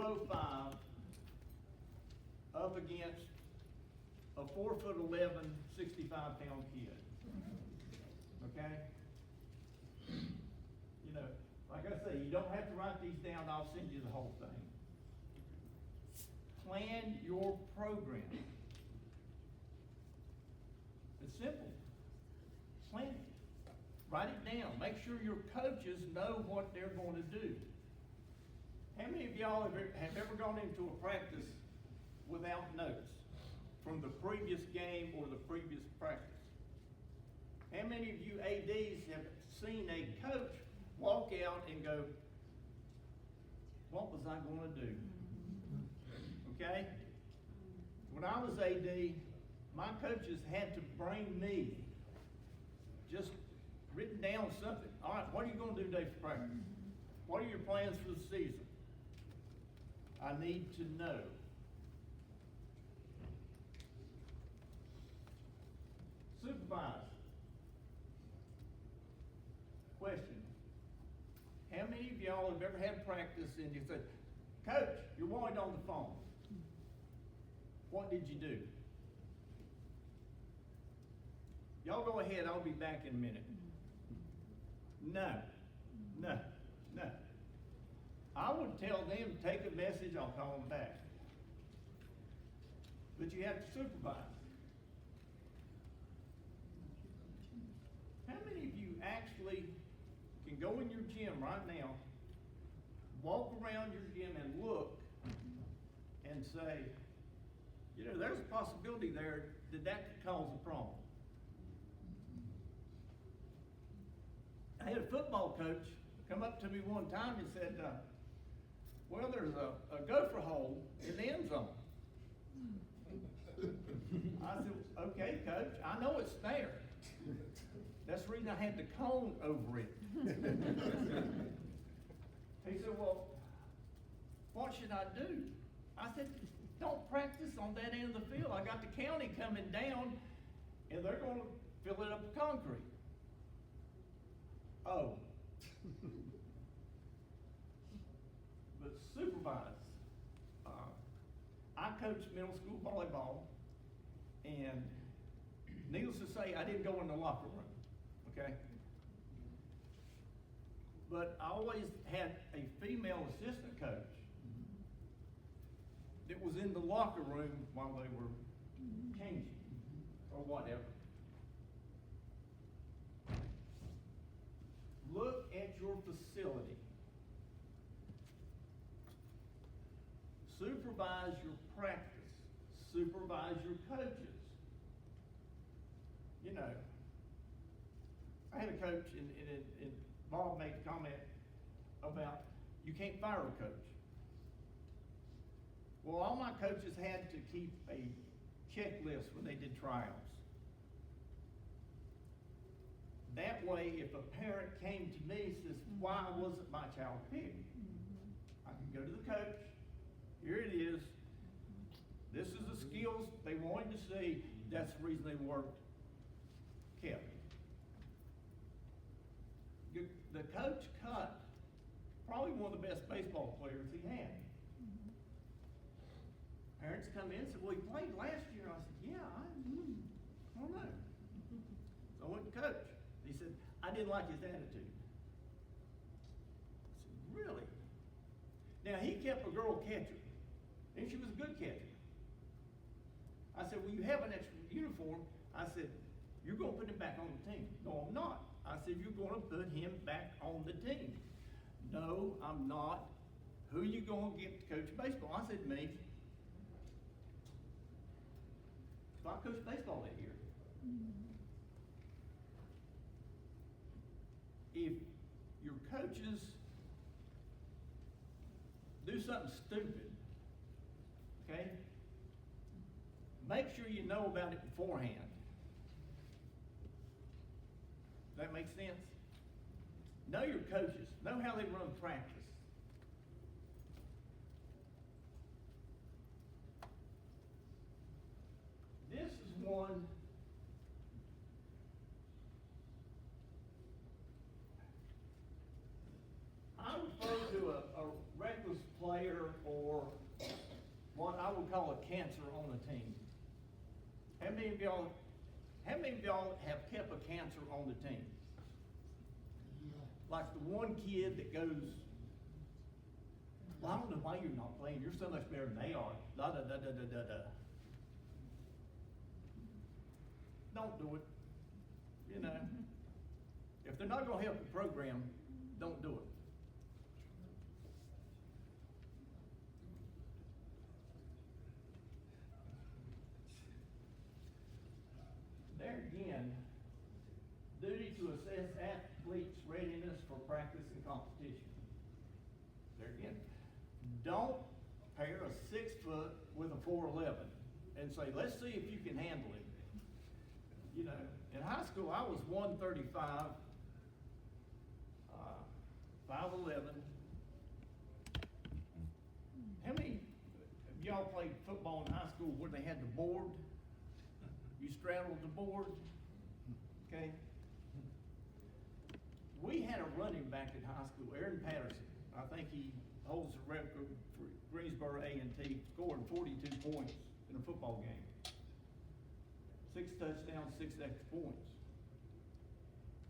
205 up against a 4'11", 65-pound kid. Okay? You know, like I say, you don't have to write these down. I'll send you the whole thing. Plan your program. It's simple. Plan it. Write it down. Make sure your coaches know what they're going to do. How many of y'all have ever gone into a practice without notes from the previous game or the previous practice? How many of you ADs have seen a coach walk out and go, what was I going to do? Okay? When I was AD, my coaches had to bring me just written down something. All right, what are you going to do today for practice? What are your plans for the season? I need to know. Supervise. Question. How many of y'all have ever had practice and you said, Coach, you're wanted on the phone. What did you do? Y'all go ahead, I'll be back in a minute. No. I would tell them, take a message, I'll call them back. But you have to supervise. How many of you actually can go in your gym right now, walk around your gym and look and say, you know, there's a possibility there that could cause a problem. I had a football coach come up to me one time and said, well, there's a gopher hole in the end zone. I said, okay, coach, I know it's there. That's the reason I had the cone over it. He said, well, what should I do? I said, don't practice on that end of the field. I got the county coming down, and they're going to fill it up with concrete. Oh. But supervise. I coached middle school volleyball, and needless to say, I didn't go in the locker room, okay? But I always had a female assistant coach that was in the locker room while they were changing or whatever. Look at your facility. Supervise your practice. Supervise your coaches. You know, I had a coach, and Bob made a comment about you can't fire a coach. Well, all my coaches had to keep a checklist when they did trials. That way, if a parent came to me and says, why wasn't my child picked? I can go to the coach. Here it is. This is the skills they wanted to see. That's the reason they weren't kept. The coach cut probably one of the best baseball players he had. Parents come in and said, well, he played last year. I said, yeah, I don't know. So I went to coach. He said, I didn't like his attitude. I said, really? Now, he kept a girl catcher, and she was a good catcher. I said, well, you have an extra uniform. I said, you're going to put him back on the team. No, I'm not. I said, you're going to put him back on the team. No, I'm not. Who are you going to get to coach baseball? I said, me. So I coached baseball that year. If your coaches do something stupid, okay, make sure you know about it beforehand. Does that make sense? Know your coaches. Know how they run practice. This is one I refer to a reckless player or what I would call a cancer on the team? How many of y'all have kept a cancer on the team? Like the one kid that goes, well, I don't know why you're not playing. You're so much better than they are. Da da da da da da da. Don't do it. You know, if they're not going to help the program, don't do it. There again, duty to assess athletes' readiness for practice and competition. There again, don't pair a 6 foot with a 4'11" and say, let's see if you can handle it. You know, in high school, I was 135, 5'11". How many of y'all played football in high school where they had the board? You straddled the board, okay? We had a running back in high school, Aaron Patterson. I think he holds the record for Greensboro A&T, scoring 42 points in a football game. 6 touchdowns, 6 extra points.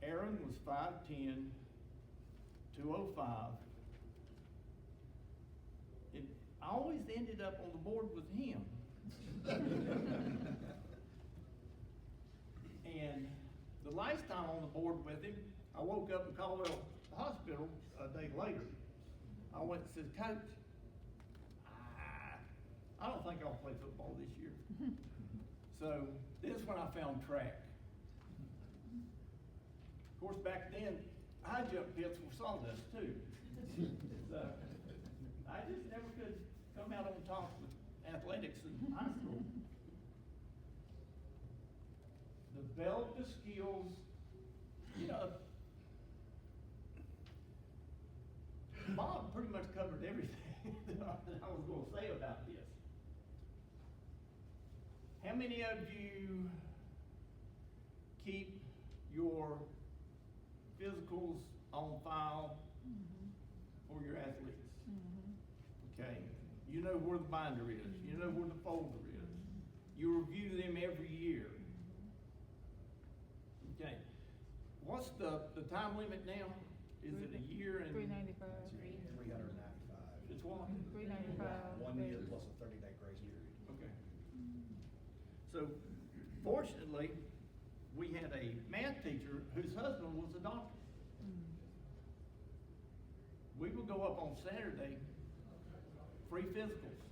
Aaron was 5'10", 205. I always ended up on the board with him. And the last time on the board with him, I woke up in Caldwell Hospital a day later. I went and said, Coach, I don't think I'll play football this year. So this is when I found track. Of course, back then, high jump pits were sawdust too. So I just never could come out on top with athletics in high school. Develop the skills, you know. Bob pretty much covered everything that I was going to say about this. How many of you keep your physicals on file for your athletes? Okay, you know where the binder is, you know where the folder is. You review them every year. Okay, what's the time limit now? Is it a year and? 395. 395. It's what? 395. 1 year plus a 30-day grace period. Okay. So, fortunately, we had a math teacher whose husband was a doctor. We would go up on Saturday, free physicals.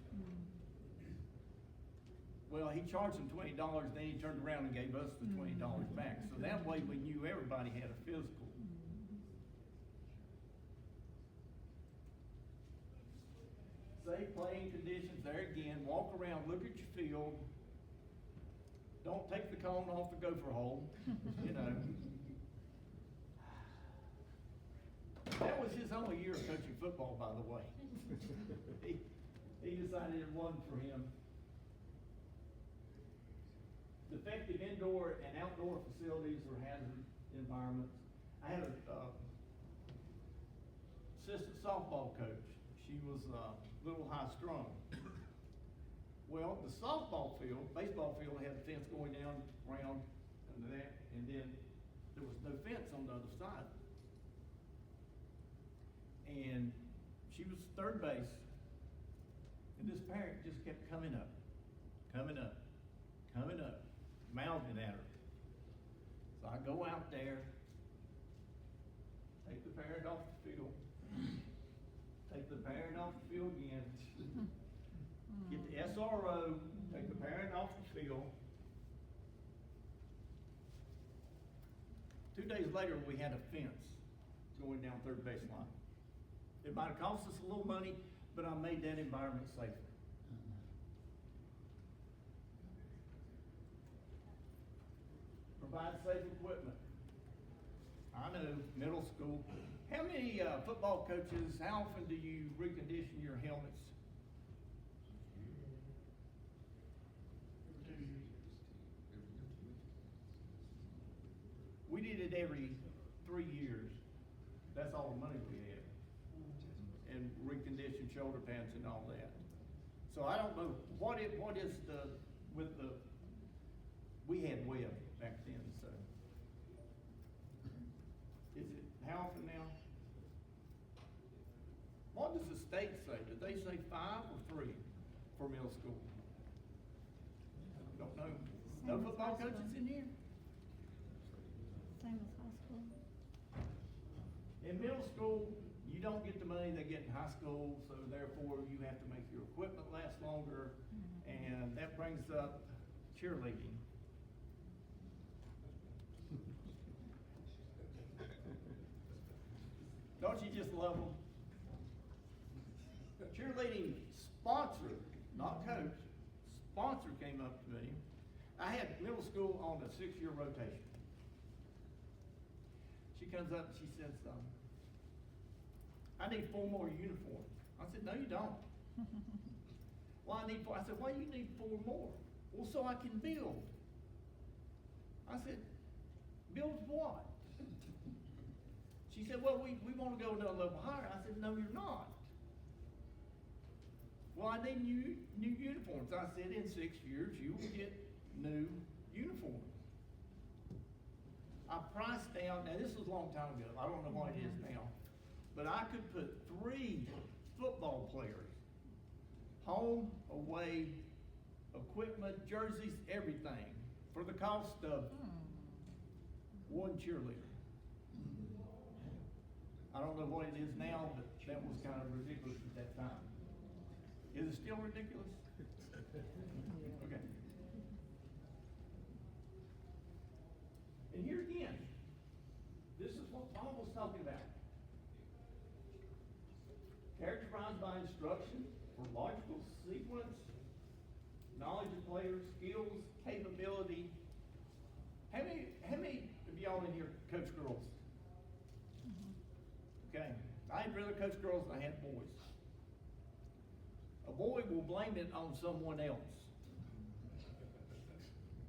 Well, he charged them $20, then he turned around and gave us the $20 back. So that way we knew everybody had a physical. Safe playing conditions, there again, walk around, look at your field. Don't take the cone off the gopher hole, you know. That was his only year of coaching football, by the way. He decided it wasn't for him. Defective indoor and outdoor facilities or hazard environments. I had a assistant softball coach. She was a little high strung. Well, the softball field, baseball field had a fence going down around under that, and then there was no fence on the other side. And she was third base, and this parent just kept coming up, mouthing at her. So I go out there, take the parent off the field, take the parent off the field again, get the SRO, take the parent off the field. 2 days later, we had a fence going down third baseline. It might have cost us a little money, but I made that environment safer. Provide safe equipment. I know, middle school. How many football coaches, how often do you recondition your helmets? We did it every 3 years. That's all the money we had. And recondition shoulder pads and all that. So I don't know, what is the, we had web back then, so. Is it, how often now? What does the state say? Did they say 5 or 3 for middle school? Don't know. No Same as football high coaches school. in here? Same as high school. In middle school, you don't get the money they get in high school, so therefore you have to make your equipment last longer, and that brings up cheerleading. Don't you just love them? Cheerleading sponsor, not coach, sponsor came up to me. I had middle school on a 6-year rotation. She comes up and she says, I need 4 more uniforms. I said, no, you don't. Well, I need 4. I said, why do you need 4 more? Well, so I can build. I said, build what? She said, well, we want to go another level higher. I said, no, you're not. Well, I need new uniforms. I said, in 6 years, you will get new uniforms. I priced down, now this was a long time ago, I don't know what it is now, but I could put 3 football players, home, away, equipment, jerseys, everything, for the cost of 1 cheerleader. I don't know what it is now, but that was kind of ridiculous at that time. Is it still ridiculous? Okay. And here again, this is what Paul was talking about. Characterized by instruction for logical sequence, knowledge of players, skills, capability. How many of y'all in here coach girls? Okay. I'd rather coach girls than I had boys. A boy will blame it on someone else.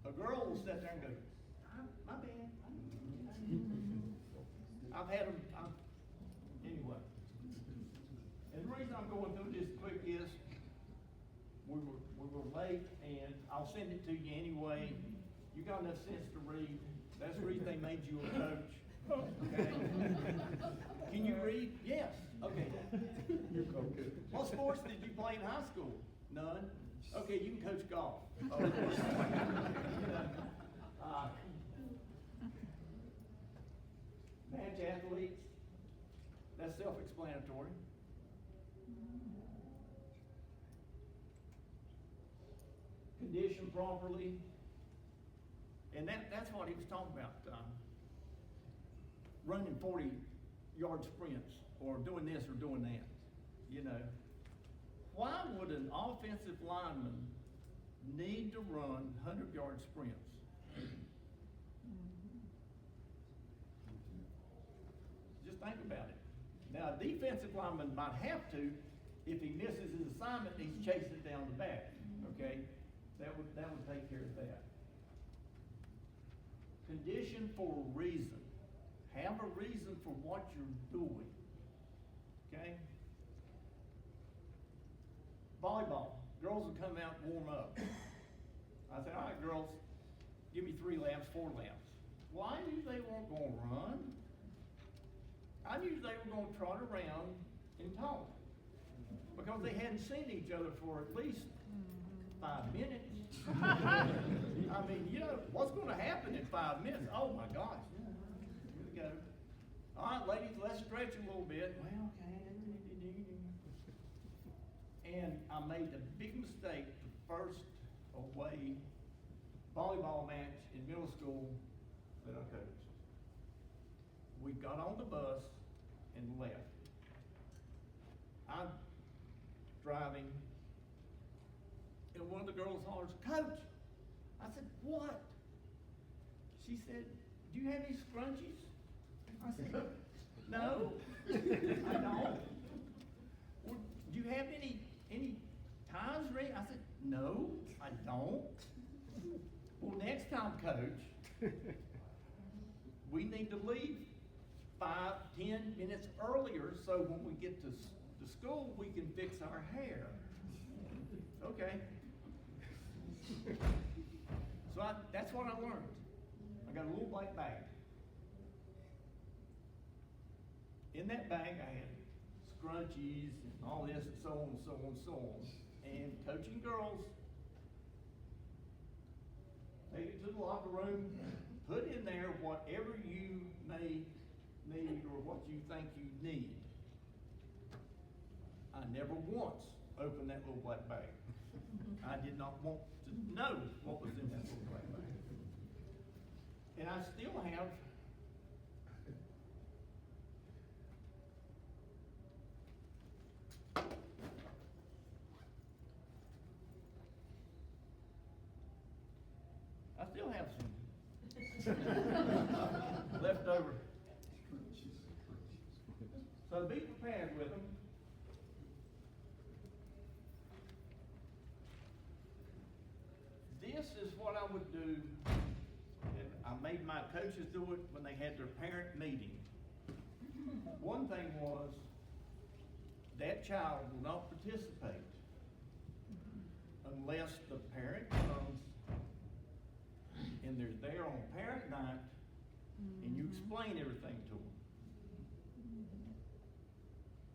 A girl will sit there and go, my bad. I've had them, anyway. And the reason I'm going through this quick is, we were late, and I'll send it to you anyway. You got enough sense to read. That's the reason they made you a coach. Okay? Can you read? Yes. Okay. What sports did you play in high school? None. Okay, you can coach golf. Oh, match athletes. That's self-explanatory. Condition properly. And that's what he was talking about. Running 40-yard sprints, or doing this or doing that. You know. Why would an offensive lineman need to run 100-yard sprints? Just think about it. Now, a defensive lineman might have to if he misses his assignment and he's chasing it down the back. Okay? That would take care of that. Condition for a reason. Have a reason for what you're doing. Okay? Volleyball. Girls will come out and warm up. I said, all right, girls, give me 3 laps, 4 laps. Well, I knew they weren't going to run. I knew they were going to trot around and talk. Because they hadn't seen each other for at least 5 minutes. I mean, you know, what's going to happen in 5 minutes? Oh my gosh. Here we go. All right, ladies, let's stretch a little bit. Well, okay. And I made the big mistake the first away volleyball match in middle school that I coached. We got on the bus and left. I'm driving, and one of the girls hollers, Coach! I said, what? She said, do you have any scrunchies? I said, no, I don't. Well, do you have any ties ready? I said, no, I don't. Well, next time, Coach, we need to leave 5-10 minutes earlier, so when we get to The school, we can fix our hair. Okay. So that's what I learned. I got a little black bag. In that bag, I had scrunchies and all this and so on and so on and so on. And coaching girls, take it to the locker room, put in there whatever you may need or what you think you need. I never once opened that little black bag. I did not want to know what was in that little black bag. And I still have some left over. So be prepared with them. This is what I would do, and I made my coaches do it when they had their parent meeting. One thing was, that child will not participate unless the parent comes and they're there on parent night and you explain everything to them.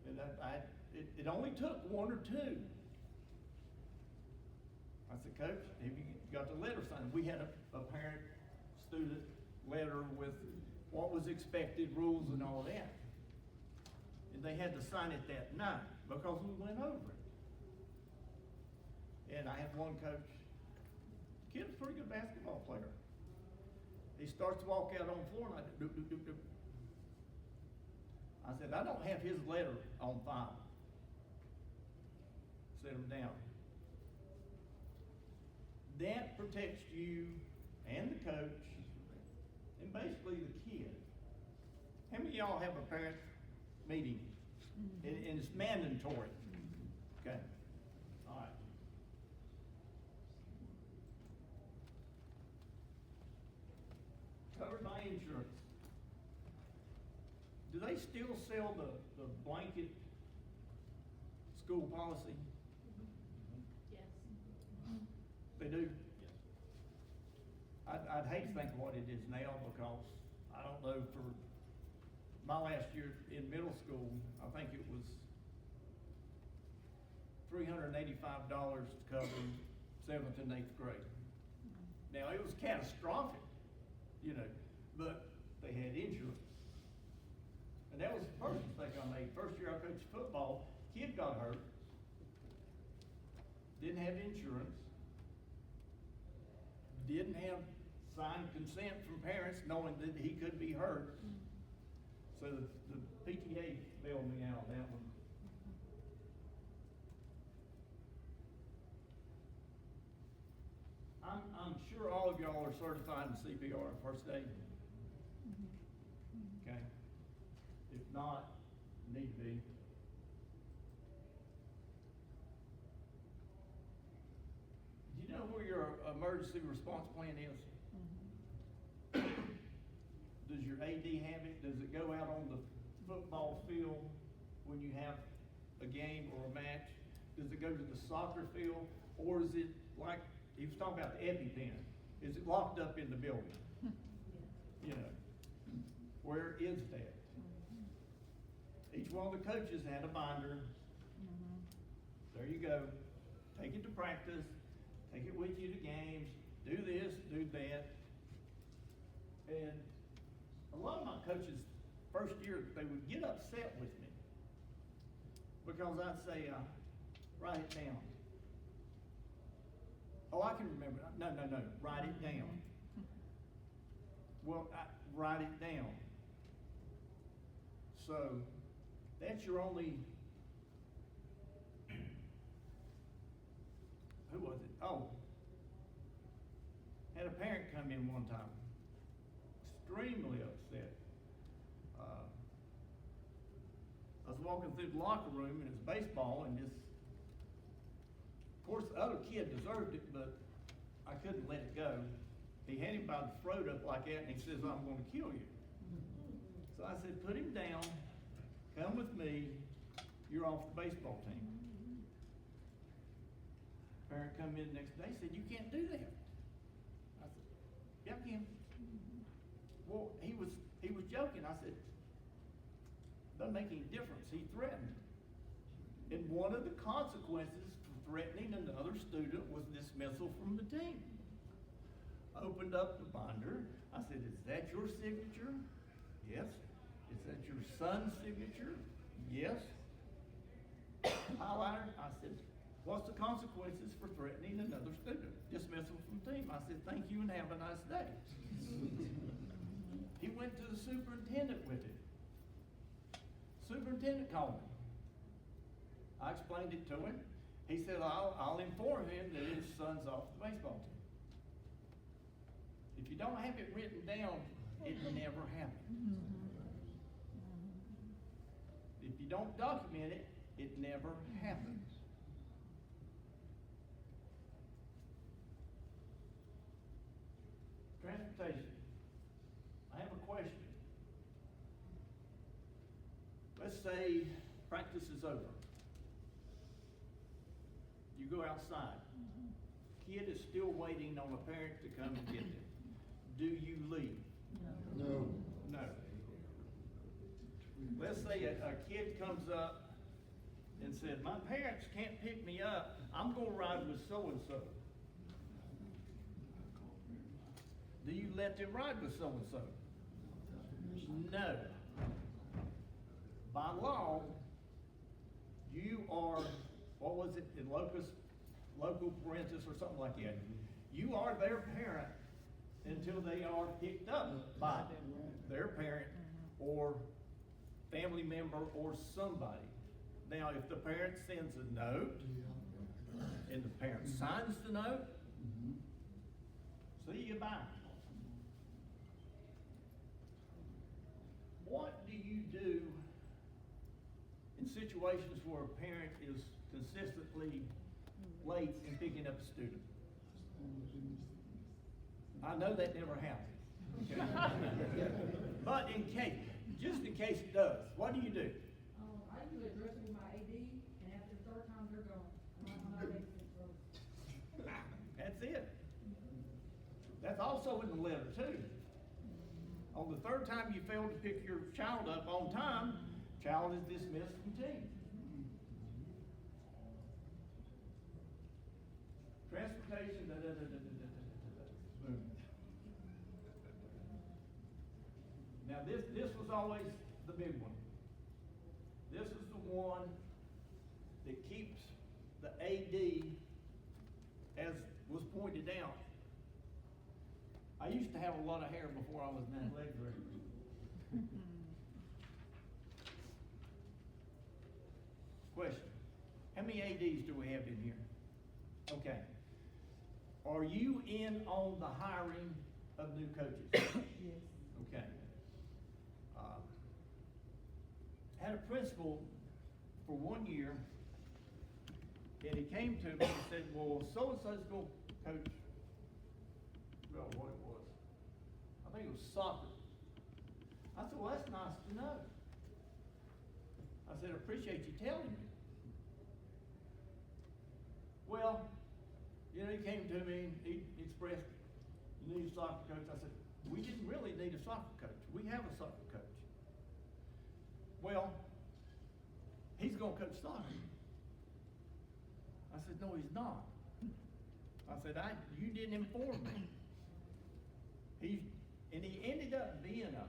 And it only took one or two. I said, Coach, have you got the letter signed? We had a parent-student letter with what was expected, rules and all that. And they had to sign it that night because we went over it. And I had one coach, the kid's a pretty good basketball player. He starts to walk out on the floor and I do, do, do, do. I said, I don't have his letter on file. Set him down. That protects you and the coach and basically the kid. How many of y'all have a parent meeting? And it's mandatory. Okay. All right. Covered by insurance. Do they still sell the blanket school policy? Yes. They do? I'd hate to think of what it is now because I don't know, for my last year in middle school, I think it was $385 to cover 7th and 8th grade. Now, it was catastrophic, you know, but they had insurance. And that was the first mistake I made. First year I coached football, kid got hurt, didn't have insurance, didn't have signed consent from parents knowing that he could be hurt. So the PTA bailed me out on that one. I'm sure all of y'all are certified in CPR and first aid. Okay? If not, need to be. Do you know where your emergency response plan is? Does your AD have it? Does it go out on the football field when you have a game or a match? Does it go to the soccer field? Or is it like, he was talking about the EpiPen. Is it locked up in the building? You know, where is that? Each one of the coaches had a binder. There you go. Take it to practice. Take it with you to games. Do this, do that. And a lot of my coaches, first year, they would get upset with me because I'd say, write it down. Oh, I can remember. No, write it down. Well, write it down. So, that's your only, who was it? Oh, had a parent come in one time, extremely upset. I was walking through the locker room and it's baseball and this, of course the other kid deserved it, but I couldn't let it go. He had him by the throat up like that and he says, I'm gonna kill you. So I said, put him down, come with me, you're off the baseball team. Parent come in the next day, said, you can't do that. I said, yeah, I can. Well, he was joking. I said, doesn't make any difference. He threatened. And one of the consequences for threatening another student was dismissal from the team. Opened up the binder. I said, is that your signature? Yes. Is that your son's signature? Yes. Highlighter. I said, what's the consequences for threatening another student? Dismissal from the team. I said, thank you and have a nice day. He went to the superintendent with it. Superintendent called me. I explained it to him. He said, I'll inform him that his son's off the baseball team. If you don't have it written down, it never happens. If you don't document it, it never happens. Transportation. I have a question. Let's say practice is over. You go outside. Kid is still waiting on a parent to come and get them. Do you leave? No. No. Let's say a kid comes up and said, my parents can't pick me up. I'm gonna ride with so-and-so. Do you let them ride with so-and-so? No. By law, you are, what was it, in local parentis or something like that. You are their parent until they are picked up by their parent or family member or somebody. Now, if the parent sends a note and the parent signs the note, see you bye. What do you do in situations where a parent is consistently late in picking up a student? I know that never happens. Okay? But just in case it does, what do you do? I usually address it with my AD, and after the third time, they're gone. I'm not making it through. That's it. That's also in the letter too. On the third time you fail to pick your child up on time, child is dismissed from team. Transportation, Boom. Now this was always the big one. This is the one that keeps the AD, as was pointed out. I used to have a lot of hair before I was an athletic director. Question, how many ADs do we have in here? Okay. Are you in on the hiring of new coaches? Yes. Okay. Had a principal for 1 year, and he came to me and said, well, so-and-so's going to coach, well, what it was. I think it was soccer. I said, well, that's nice to know. I said, I appreciate you telling me. Well, you know, he came to me, he expressed, you need a soccer coach. I said, we didn't really need a soccer coach. We have a soccer coach. Well, he's gonna coach soccer. I said, no, he's not. I said, you didn't inform me. He ended up being a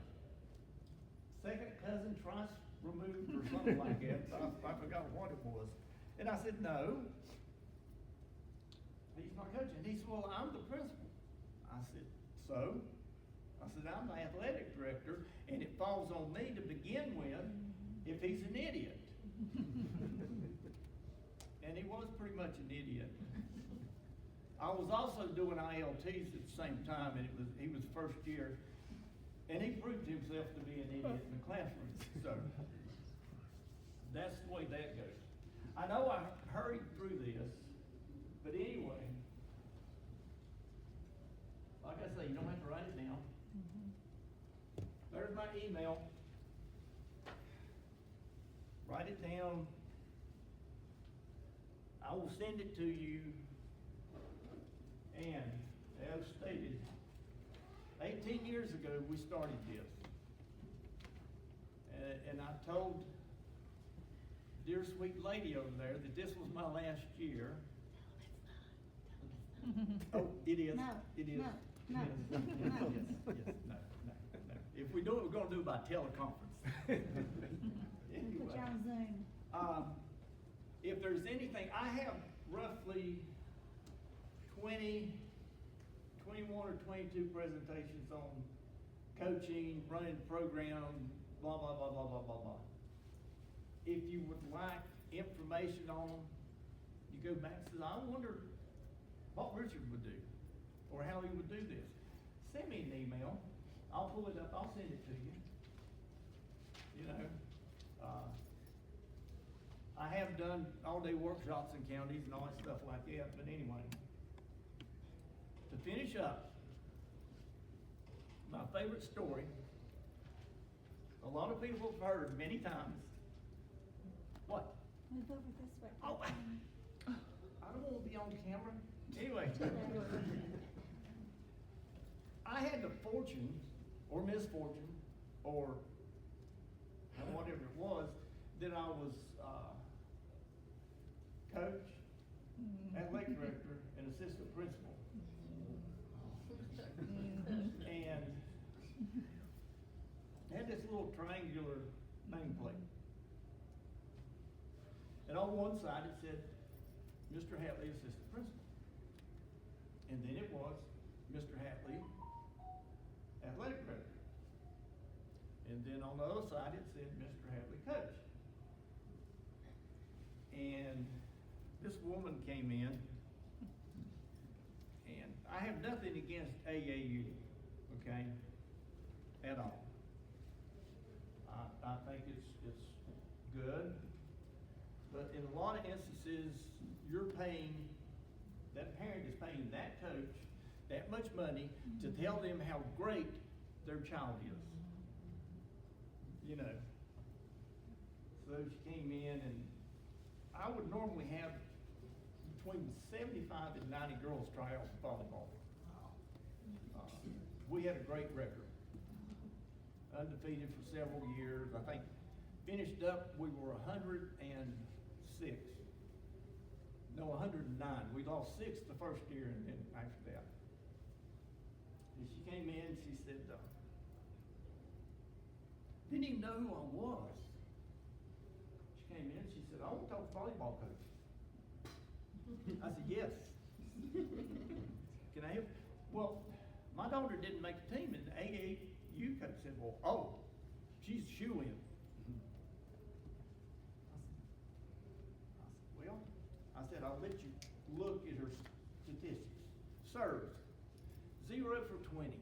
second cousin twice removed or something like that. I forgot what it was. And I said, no, he's not coaching. He said, well, I'm the principal. I said, so? I said, I'm the athletic director, and it falls on me to begin with if he's an idiot. And he was pretty much an idiot. I was also doing ILTs at the same time, and he was first year, and he proved himself to be an idiot in the classroom. So that's the way that goes. I know I hurried through this, but anyway, like I say, you don't have to write it down. There's my email. Write it down. it to you, and as stated, 18 years ago, we started this. And I told the dear sweet lady over there that this was my last year. Oh, it is. No, It is. no, no, It is. no. Yes, yes, no. If we do it, we're gonna do it by teleconference. We put you on Zoom. If there's anything, I have roughly 21 or 22 presentations on coaching, running the program, blah, blah, blah, blah, blah, blah, blah. If you would like information on them, you go back and say, I wonder what Richard would do, or how he would do this. Send me an email, I'll pull it up, I'll send it to you. You know, I have done all-day workshops in counties and all that stuff like that, but anyway. To finish up, my favorite story, a lot of people have heard many times. What? Move over this way. Oh, I don't want to be on camera. Anyway, I had the fortune or misfortune or whatever it was that I was coach, athletic director, and assistant principal. And had this little triangular nameplate. And on one side it said, Mr. Hatley, assistant principal. And then it was Mr. Hatley, athletic director. And then on the other side it said Mr. Hatley, coach. And this woman came in, and I have nothing against AAU, okay, at all. I think it's good, but in a lot of instances, you're paying, that parent is paying that coach that much money to tell them how great their child is. You know. So she came in, and I would normally have between 75 and 90 girls try out for volleyball. We had a great record. Undefeated for several years. I think finished up, we were 106. No, 109. We lost 6 the first year, and then after that. And she came in, she said, didn't even know who I was. She came in, she said, I want to talk to volleyball coach. I said, yes. Can I help? Well, my daughter didn't make the team, and the AAU coach said, well, oh, she's a shoo-in. I said, I'll let you look at her statistics. Serves, 0 for 20.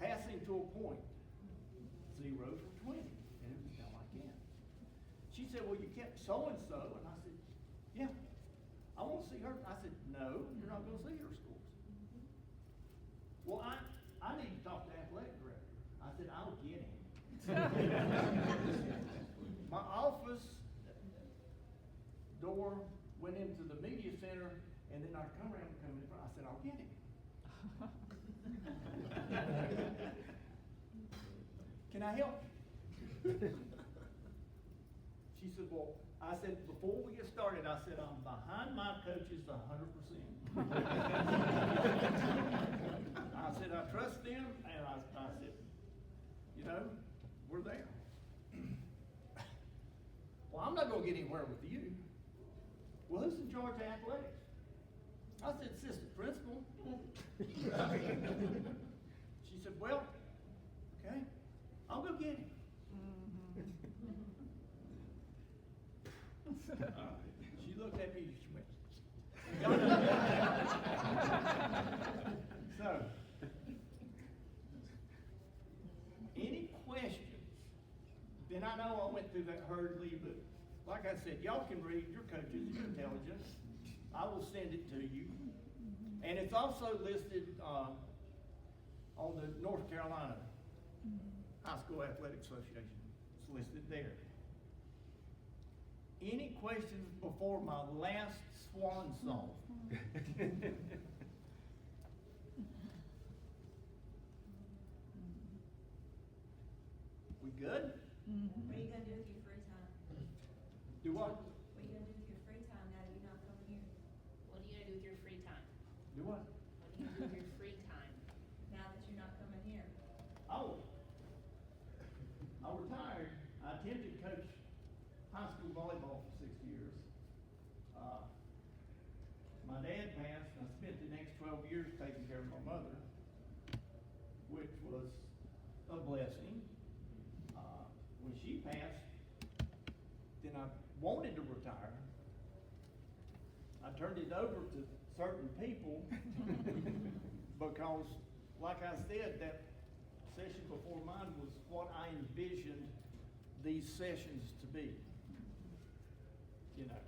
Passing to a point, 0 for 20. And it was kind of like that. She said, well, you kept so-and-so. And I said, yeah, I want to see her. I said, no, you're not going to see her scores. Well, I need to talk to the athletic director. I said, I'll get him. My office door went into the media center, and then I'd come around and come in front. I said, I'll get him. Can I help you? She said, well, I said, before we get started, I said, I'm behind my coaches 100%. I said, I trust them, and I said, you know, we're there. Well, I'm not going to get anywhere with you. Well, who's in charge of athletics? I said, assistant principal. She said, well, okay, I'll go get him. She looked at me and she went. So, any questions? Then I know I went through that hurriedly, but like I said, y'all can read, your coaches, you're intelligent. I will send it to you. And it's also listed on the North Carolina High School Athletic Association. It's listed there. Any questions before my last swan song? We good? Mhm. What are you gonna do with your free time? Do what? What are you gonna do with your free time now that you're not coming here? What are you gonna do with your free time? Do what? What are you gonna do with your free time? Now that you're not coming here? Oh. I retired. I attempted to coach high school volleyball for 6 years. My dad passed, and I spent the next 12 years taking care of my mother, which was a blessing. When she passed, then I wanted to retire. I turned it over to certain people because, like I said, that session before mine was what I envisioned these sessions to be. You know,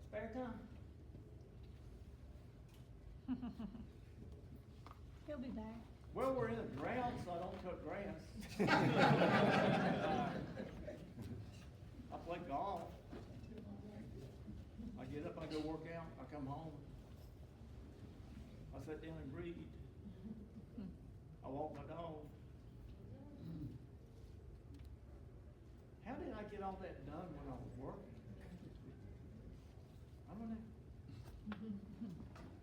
spare time. He'll be back. Well, we're in a drought, so I don't cut grass. I play golf. I get up, I go work out, I come home. I sit down and read. I walk my dog. How did I get all that done when I was working? I don't know.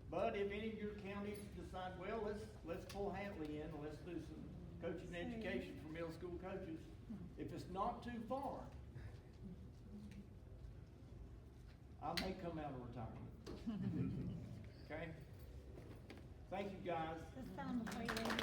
But if any of your counties decide, well, let's pull Hatley in, and let's do some coaching and education for middle school coaches. If it's not too far, I may come out of retirement. Okay? Thank you, guys. Just tell him before you leave.